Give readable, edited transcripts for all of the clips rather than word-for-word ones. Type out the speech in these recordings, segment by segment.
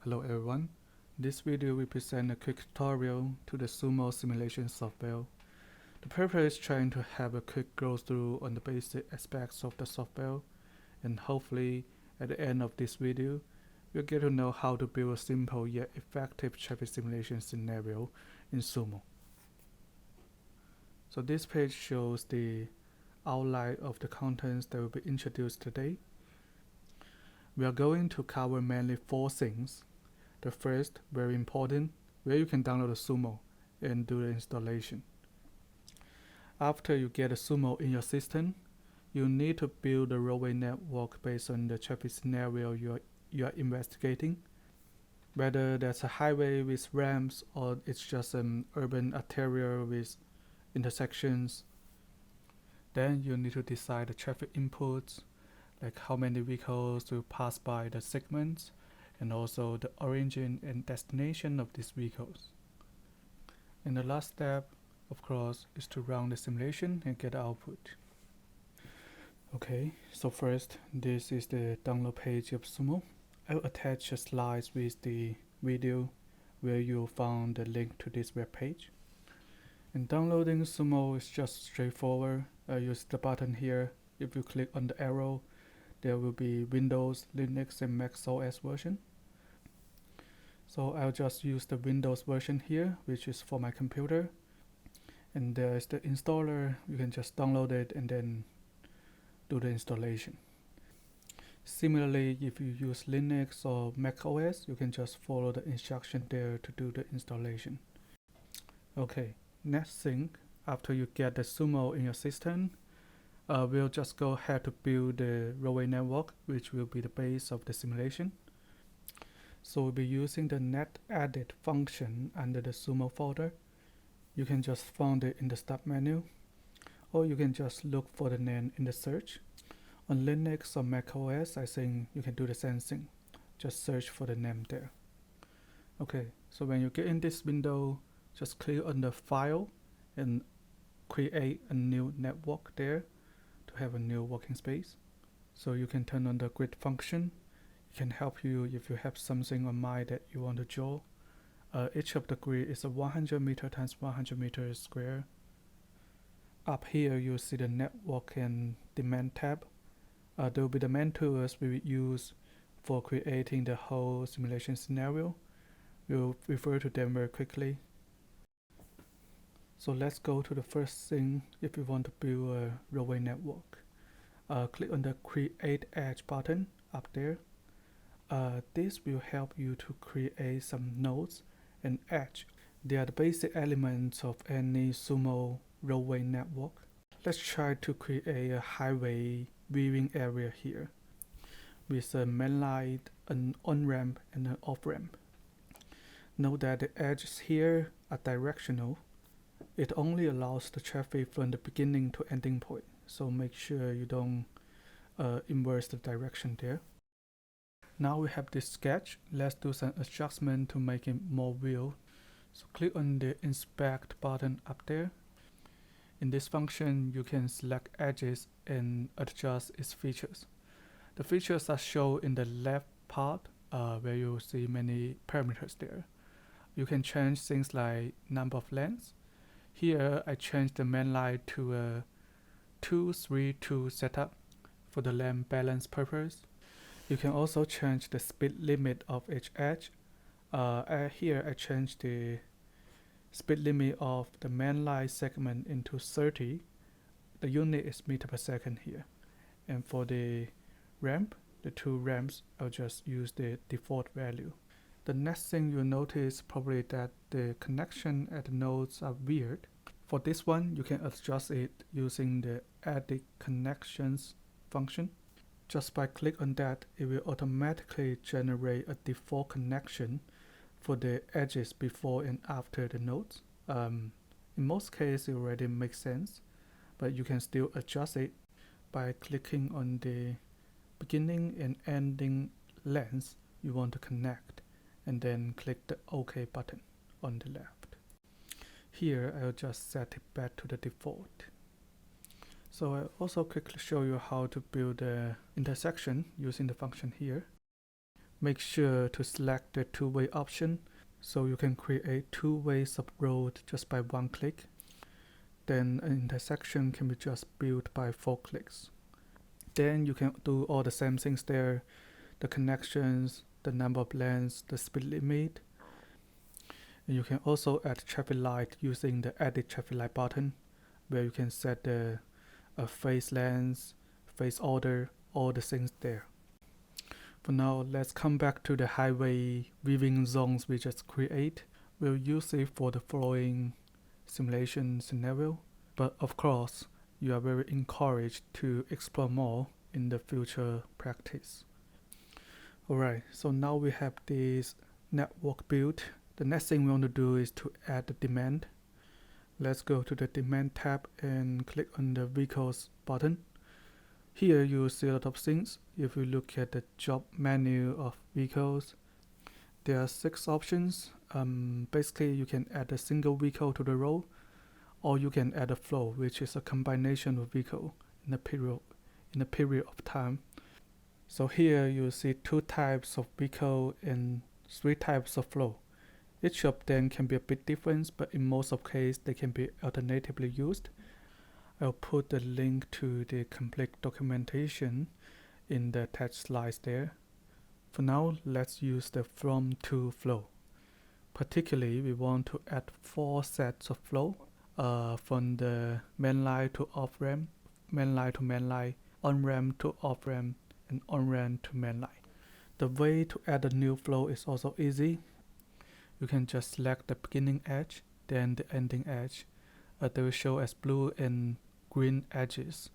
Hello everyone. This video will present a quick tutorial to the SUMO simulation software. The purpose is trying to have a quick go through on the basic aspects of the software, and hopefully at the end of this video you'll get to know how to build a simple yet effective traffic simulation scenario in SUMO. So this page shows the outline of the contents that will be introduced today. We are going to cover mainly 4 things. The first, very important, where you can download a SUMO and do the installation. After you get a SUMO in your system, you need to build a roadway network based on the traffic scenario you are investigating. Whether that's a highway with ramps or it's just an urban arterial with intersections. Then you need to decide the traffic inputs, like how many vehicles will pass by the segments, and also the origin and destination of these vehicles. And the last step, of course, is to run the simulation and get the output. Okay, so first, this is the download page of SUMO. I'll attach a slide with the video where you'll find the link to this web page. And downloading SUMO is just straightforward. Use the button here. If you click on the arrow, there will be Windows, Linux, and Mac OS version. So I'll just use the Windows version here, which is for my computer. And there is the installer. You can just download it and then do the installation. Similarly, if you use Linux or Mac OS, you can just follow the instruction there to do the installation. Okay, next thing, after you get the SUMO in your system, we'll just go ahead to build the roadway network, which will be the base of the simulation. So we'll be using the Netedit function under the SUMO folder. You can just find it in the start menu, or you can just look for the name in the search. On Linux or Mac OS, I think you can do the same thing. Just search for the name there. Okay, so when you get in this window, just click on the file and create a new network there to have a new working space. So you can turn on the grid function. It can help you if you have something on mind that you want to draw. Each of the grid is a 100 meter times 100 meters square. Up here you'll see the network and demand tab. There will be the main tools we will use for creating the whole simulation scenario. We'll refer to them very quickly. So let's go to the first thing if you want to build a roadway network. Click on the Create Edge button up there. This will help you to create some nodes and edge. They are the basic elements of any SUMO roadway network. Let's try to create a highway viewing area here with a main line, an on-ramp, and an off-ramp. Note that the edges here are directional. It only allows the traffic from the beginning to ending point, so make sure you don't inverse the direction there. Now we have this sketch. Let's do some adjustment to make it more real. So click on the Inspect button up there. In this function, you can select edges and adjust its features. The features are shown in the left part where you see many parameters there. You can change things like number of lanes. Here I changed the main line to a 2-3-2 setup for the lane balance purpose. You can also change the speed limit of each edge. Here I changed the speed limit of the main line segment into 30. The unit is meter per second here. And for the ramp, the 2 ramps, I'll just use the default value. The next thing you'll notice probably that the connection at the nodes are weird. For this one, you can adjust it using the Edit Connections function. Just by click on that, it will automatically generate a default connection for the edges before and after the nodes. In most cases, it already makes sense, but you can still adjust it by clicking on the beginning and ending lengths you want to connect, and then click the OK button on the left. Here, I'll just set it back to the default. So I'll also quickly show you how to build the intersection using the function here. Make sure to select the two-way option so you can create two ways of road just by one click. Then an intersection can be just built by 4 clicks. Then you can do all the same things there, the connections, the number of lanes, the speed limit. And you can also add traffic light using the edit traffic light button, where you can set the phase length, phase order, all the things there. For now, let's come back to the highway weaving zones we just create. We'll use it for the following simulation scenario, but of course, you are very encouraged to explore more in the future practice. Alright, so now we have this network built. The next thing we want to do is to add the demand. Let's go to the demand tab and click on the vehicles button. Here you will see a lot of things. If you look at the job menu of vehicles, there are 6 options. Basically, you can add a single vehicle to the row, or you can add a flow, which is a combination of vehicle in a period of time. So here you see 2 types of vehicle and 3 types of flow. Each of them can be a bit different, but in most of cases they can be alternatively used. I'll put the link to the complete documentation in the attached slides there. For now, let's use the from to flow. Particularly, we want to add 4 sets of flow from the main line to off ramp, main line to main line, on ramp to off ramp, and on ramp to main line. The way to add a new flow is also easy. You can just select the beginning edge, then the ending edge. They will show as blue and green edges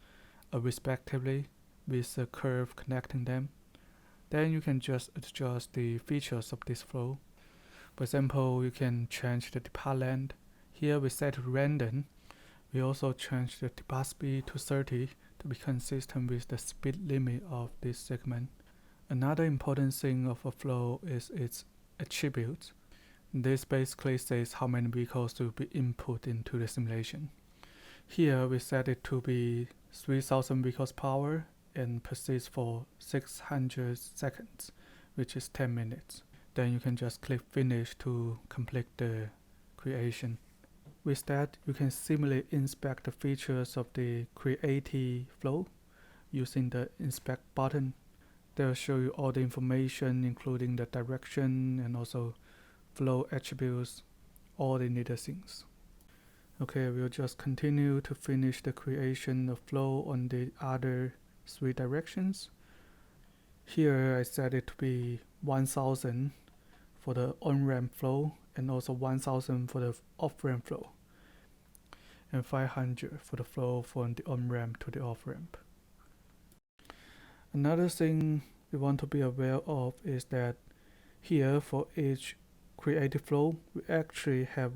respectively, with a curve connecting them. Then you can just adjust the features of this flow. For example, you can change the depart length. Here we set to random. We also change the depart speed to 30 to be consistent with the speed limit of this segment. Another important thing of a flow is its attributes. This basically says how many vehicles will be input into the simulation. Here we set it to be 3000 vehicles per hour and persist for 600 seconds, which is 10 minutes. Then you can just click finish to complete the creation. With that, you can simply inspect the features of the created flow using the inspect button. They will show you all the information, including the direction and also flow attributes, all the needed things. Okay, we'll just continue to finish the creation of flow on the other 3 directions. Here I set it to be 1000 for the on-ramp flow and also 1000 for the off-ramp flow, and 500 for the flow from the on-ramp to the off-ramp. Another thing we want to be aware of is that here for each created flow, we actually have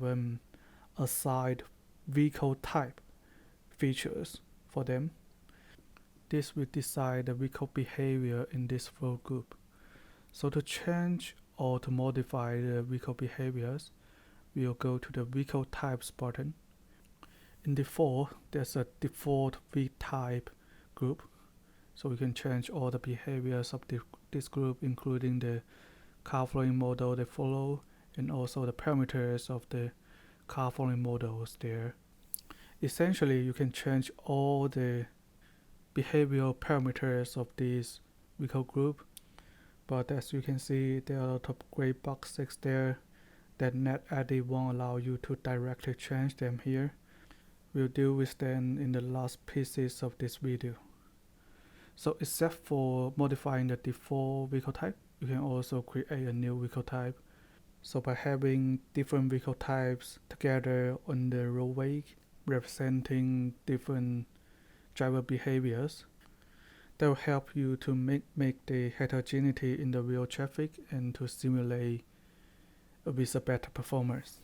assigned vehicle type features for them. This will decide the vehicle behavior in this flow group. So to change or to modify the vehicle behaviors, we'll go to the vehicle types button. In default, there's a default V type group, so we can change all the behaviors of this group, including the car following model they follow and also the parameters of the car following models there. Essentially, you can change all the behavioral parameters of this vehicle group, but as you can see, there are a lot of gray boxes there that Netedit won't allow you to directly change them here. We'll deal with them in the last pieces of this video. So except for modifying the default vehicle type, you can also create a new vehicle type. So by having different vehicle types together on the roadway representing different driver behaviors, that will help you to make the heterogeneity in the real traffic and to simulate with a better performance.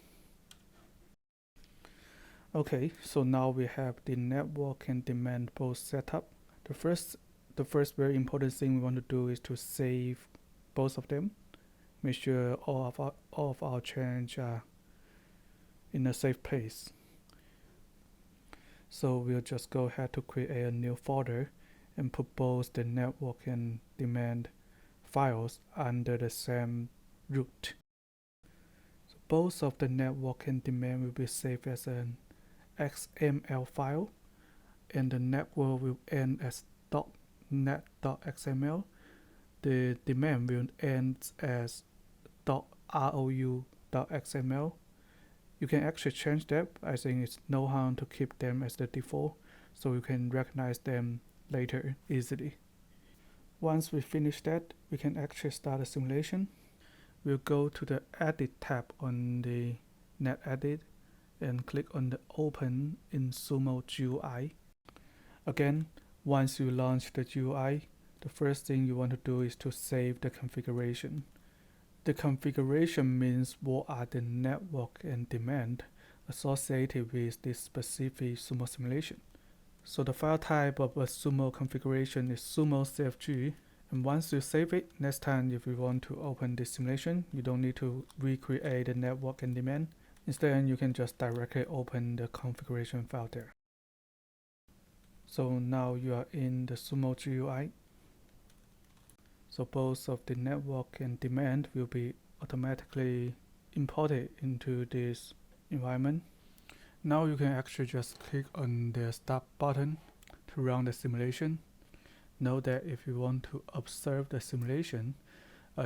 Okay, so now we have the network and demand both set up. The first very important thing we want to do is to save both of them. Make sure all of our change are in a safe place. So we'll just go ahead to create a new folder and put both the network and demand files under the same root. So both of the network and demand will be saved as an XML file, and the network will end as .net.xml. The demand will end as .rou.xml. You can actually change that. I think it's no harm to keep them as the default, so you can recognize them later easily. Once we finish that, we can actually start a simulation. We'll go to the Edit tab on the Netedit and click on the Open in SUMO GUI. Again, once you launch the GUI, the first thing you want to do is to save the configuration. The configuration means what are the network and demand associated with this specific SUMO simulation. So the file type of a SUMO configuration is SUMO CIVE, and once you save it, next time if you want to open this simulation, you don't need to recreate the network and demand. Instead, you can just directly open the configuration file there. So now you are in the SUMO GUI. So both of the network and demand will be automatically imported into this environment. Now you can actually just click on the Start button to run the simulation. Note that if you want to observe the simulation,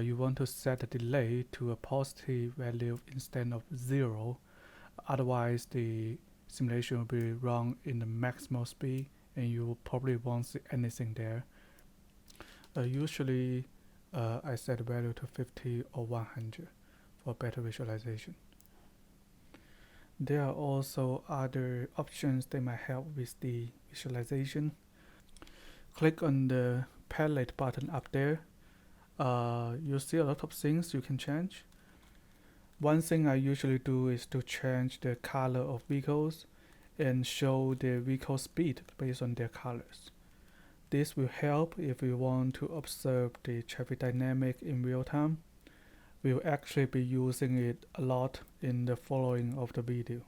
you want to set the delay to a positive value instead of 0. Otherwise, the simulation will be run in the maximal speed and you probably won't see anything there. Usually, I set the value to 50 or 100 for better visualization. There are also other options that might help with the visualization. Click on the palette button up there. You'll see a lot of things you can change. One thing I usually do is to change the color of vehicles and show the vehicle speed based on their colors. This will help if we want to observe the traffic dynamic in real time. We'll actually be using it a lot in the following of the video.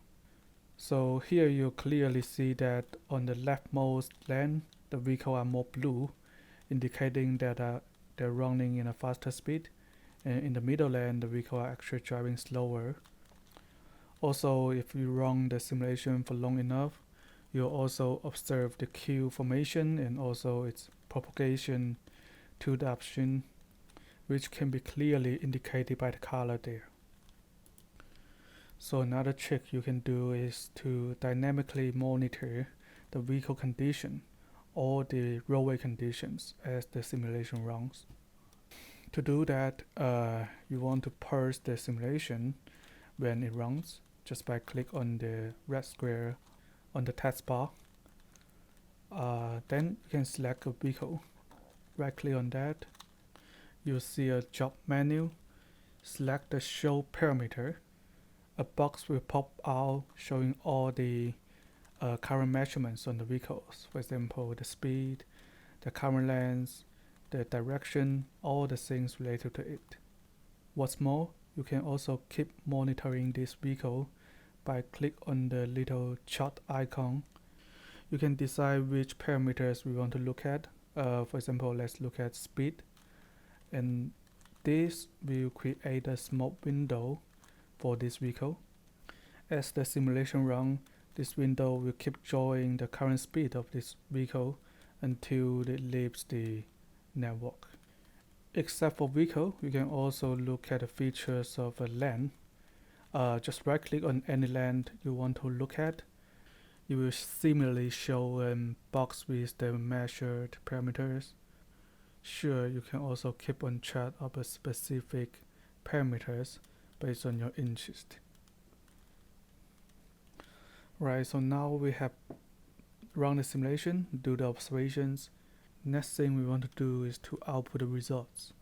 So here you clearly see that on the leftmost lane, the vehicles are more blue, indicating that they're running in a faster speed. And in the middle lane, the vehicles are actually driving slower. Also, if you run the simulation for long enough, you'll also observe the queue formation and also its propagation to the upstream, which can be clearly indicated by the color there. So another trick you can do is to dynamically monitor the vehicle condition or the roadway conditions as the simulation runs. To do that, you want to pause the simulation when it runs just by click on the red square on the taskbar. Then you can select a vehicle. Right click on that. You'll see a job menu. Select the show parameter. A box will pop out showing all the current measurements on the vehicles. For example, the speed, the current length, the direction, all the things related to it. What's more, you can also keep monitoring this vehicle by click on the little chart icon. You can decide which parameters we want to look at. For example, let's look at speed. And this will create a small window for this vehicle. As the simulation runs, this window will keep showing the current speed of this vehicle until it leaves the network. Except for vehicle, you can also look at the features of a lane. Just right click on any lane you want to look at. You will similarly show a box with the measured parameters. Sure, you can also keep on track of a specific parameters based on your interest. Right, so now we have run the simulation, do the observations. Next thing we want to do is to output the results.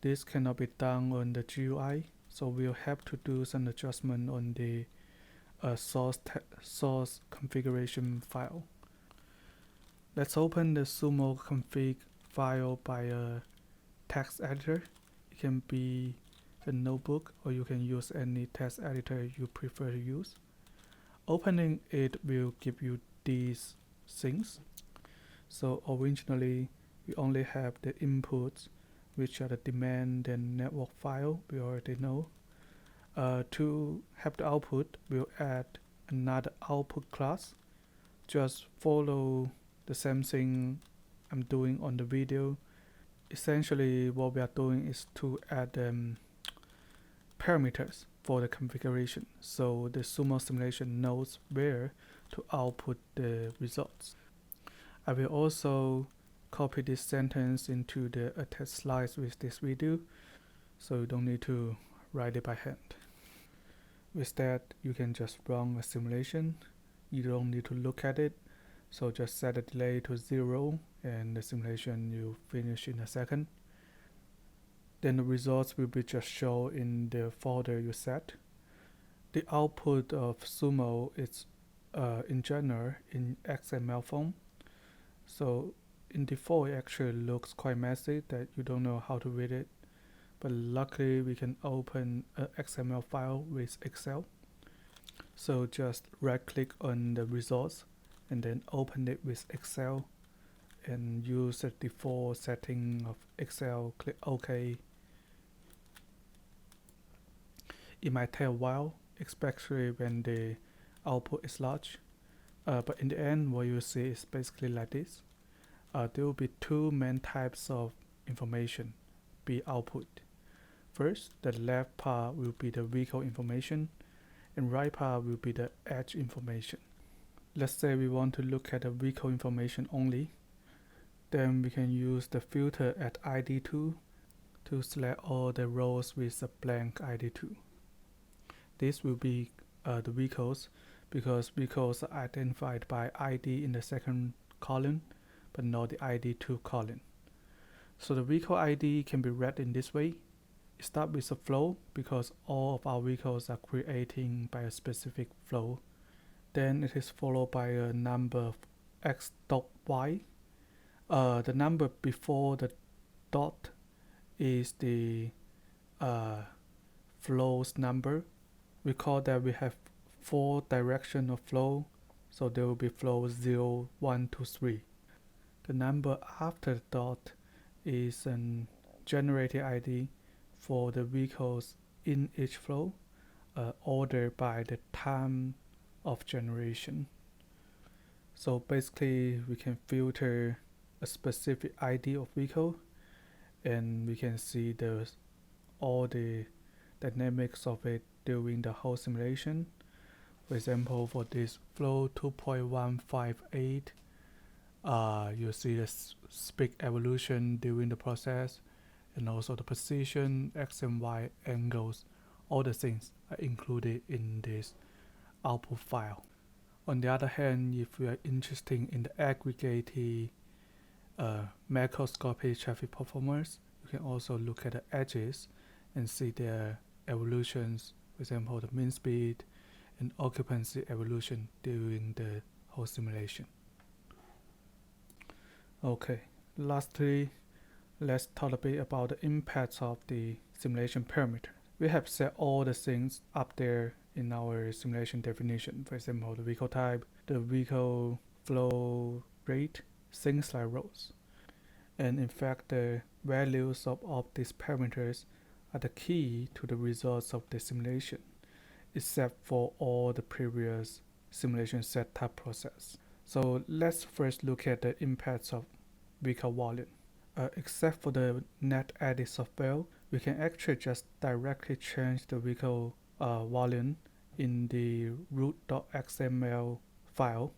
This cannot be done on the GUI, so we'll have to do some adjustment on the source configuration file. Let's open the SUMO config file by a text editor. It can be a notebook or you can use any text editor you prefer to use. Opening it will give you these things. So originally we only have the inputs, which are the demand and network file we already know. To have the output, we'll add another output class. Just follow the same thing I'm doing on the video. Essentially, what we are doing is to add parameters for the configuration, so the SUMO simulation knows where to output the results. I will also copy this sentence into the attached slides with this video, so you don't need to write it by hand. With that, you can just run a simulation. You don't need to look at it, so just set the delay to 0 and the simulation will finish in a second. Then the results will be just shown in the folder you set. The output of SUMO is in general in XML form, so in default it actually looks quite messy that you don't know how to read it, but luckily we can open an XML file with Excel. So just right click on the results and then open it with Excel and use the default setting of Excel. Click OK. It might take a while, especially when the output is large, but in the end what you see is basically like this. There will be two main types of information be output. First, the left part will be the vehicle information and right part will be the edge information. Let's say we want to look at the vehicle information only. Then we can use the filter at ID2 to select all the rows with a blank ID2. This will be the vehicles, because vehicles are identified by ID in the second column but not the ID2 column. So the vehicle ID can be read in this way. It starts with a flow because all of our vehicles are creating by a specific flow. Then it is followed by a number x dot y. The number before the dot is the flow's number. Recall that we have 4 directions of flow, so there will be flow 0, 1, 2, 3. The number after the dot is an generated ID for the vehicles in each flow, ordered by the time of generation. So basically we can filter a specific ID of vehicle and we can see all the dynamics of it during the whole simulation. For example, for this flow 2.158, you see the speed evolution during the process, and also the position, x and y angles. All the things are included in this output file. On the other hand, if we are interested in the aggregated macroscopic traffic performance, you can also look at the edges and see their evolutions. For example, the mean speed and occupancy evolution during the whole simulation. Okay, lastly, let's talk a bit about the impacts of the simulation parameter. We have set all the things up there in our simulation definition. For example, the vehicle type, the vehicle flow rate, things like roads. And in fact, the values of these parameters are the key to the results of the simulation, except for all the previous simulation setup process. So let's first look at the impacts of vehicle volume. Except for the Netedit software, we can actually just directly change the vehicle volume in the root.xml file.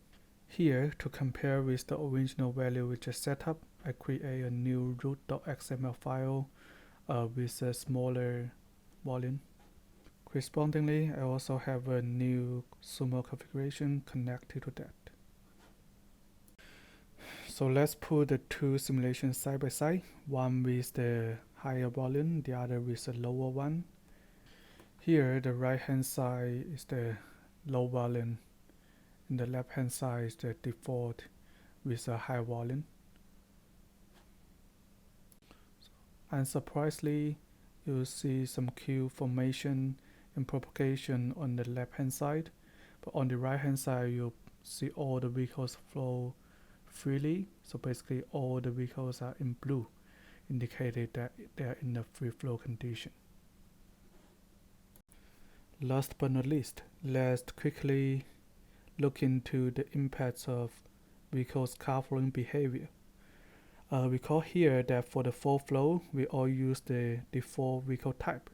Here, to compare with the original value we just set up, I create a new root.xml file with a smaller volume. Correspondingly, I also have a new SUMO configuration connected to that. So let's put the two simulations side by side, one with the higher volume, the other with the lower one. Here, the right hand side is the low volume, and the left hand side is the default with a high volume. Unsurprisingly, you'll see some queue formation and propagation on the left hand side, but on the right hand side you'll see all the vehicles flow freely. So basically all the vehicles are in blue. indicated that they are in a free flow condition. Last but not least, let's quickly look into the impacts of vehicles car flowing behavior. Recall here that for the full flow, we all use the default vehicle type,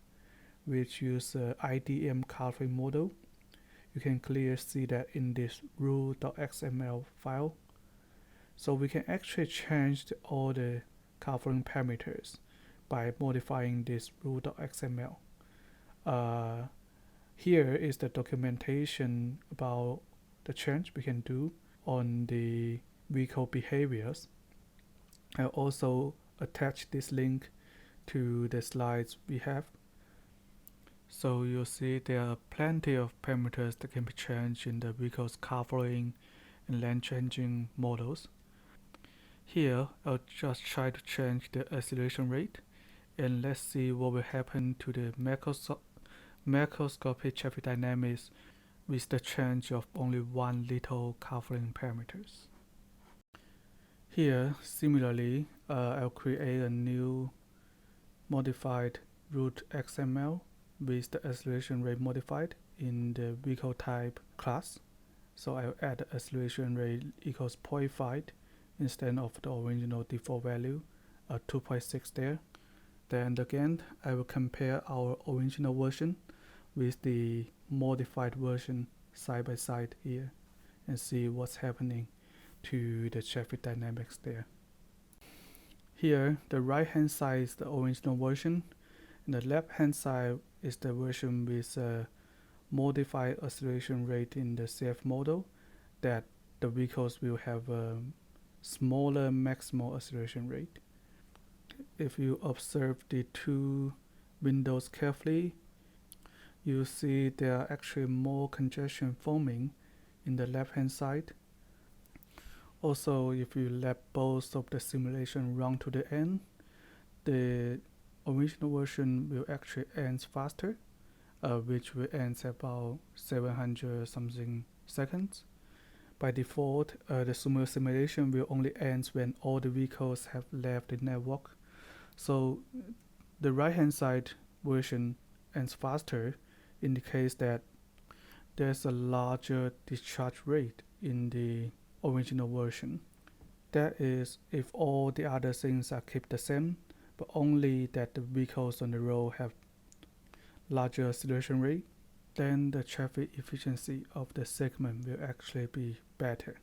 which use IDM car flowing model. You can clearly see that in this rule.xml file. So we can actually change all the car flowing parameters by modifying this rule.xml. Here is the documentation about the change we can do on the vehicle behaviors. I'll also attach this link to the slides we have. So you'll see there are plenty of parameters that can be changed in the vehicle's car flowing and lane changing models. Here, I'll just try to change the acceleration rate, and let's see what will happen to the macroscopic traffic dynamics with the change of only one little car flowing parameters. Here, similarly, I'll create a new modified root XML with the acceleration rate modified in the vehicle type class. So I'll add the acceleration rate equals 0.5 instead of the original default value, 2.6 there. Then again, I will compare our original version with the modified version side by side here and see what's happening to the traffic dynamics there. Here, the right hand side is the original version, and the left hand side is the version with a modified acceleration rate in the CF model, that the vehicles will have a smaller maximal acceleration rate. If you observe the two windows carefully, you see there are actually more congestion forming in the left hand side. Also, if you let both of the simulation run to the end, the original version will actually end faster, which will end about 700 something seconds. By default, the SUMO simulation will only end when all the vehicles have left the network. So the right hand side version ends faster, indicates that there's a larger discharge rate in the original version. That is, if all the other things are kept the same, but only that the vehicles on the road have larger acceleration rate, then the traffic efficiency of the segment will actually be better.